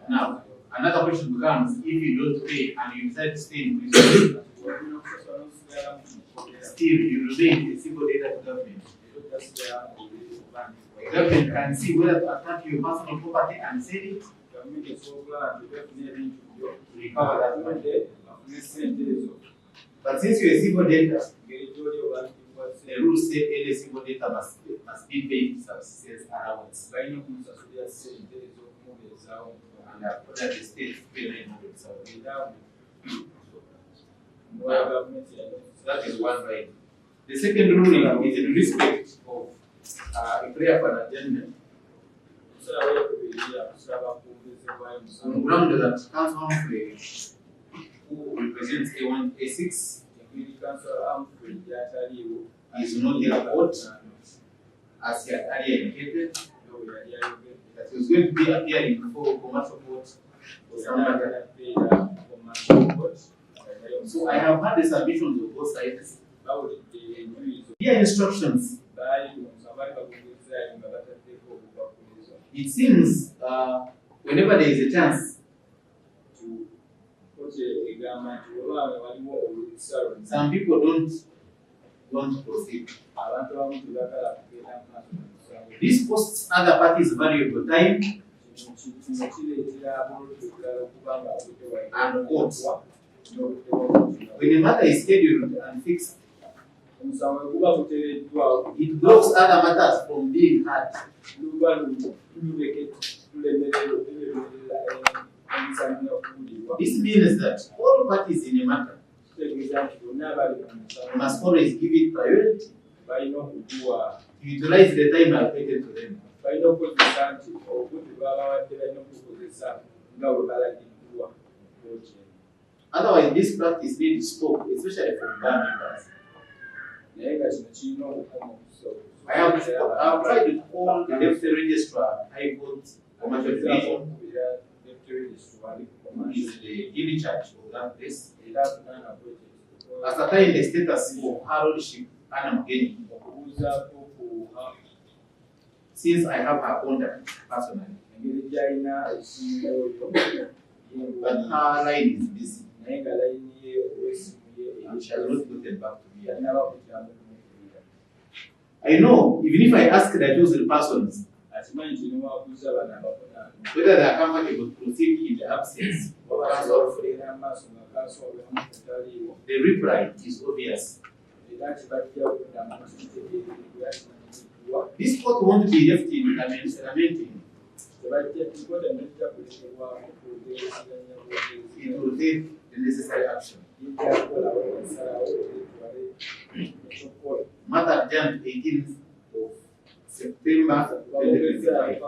Now, another question becomes, if you don't pay and you decide to stay in prison, still you remain a single data to government. Government can see whether to attack your personal property and sell it, recover that money. But since you're a single data, the rules say any single data must be paid subsistence allowance. And according to the state, pay 900,000. That is one right. The second ruling is in respect of a prayer for an adjournment. On the ground that Council Humphrey, who represents A6, is not in court, as he had earlier indicated, that he was going to be appearing before commercial court for some matter. So I have had the submissions of both sides. Here instructions. It seems whenever there is a chance, some people don't proceed. This costs other parties valuable time and courts. When a matter is scheduled and fixed, it blocks other matters from being heard. This means that all parties in a matter must always give it priority to utilize the time allocated to them. Otherwise, this practice needs to stop, especially from bar members. I have tried to call the Deputy Registrar, High Court, Commercial Division, who is in charge of that place, ascertain the status of her lordship, Anna Mugeni, since I have her contact personally. But her line is busy. And she has not gotten back to me. I know, even if I ask the chosen persons whether they are comfortable to proceed in the absence of counsel, the reply is obvious. This court won't be left in lamenting. It will take the necessary action. Matter adjourned 18th of September 2025.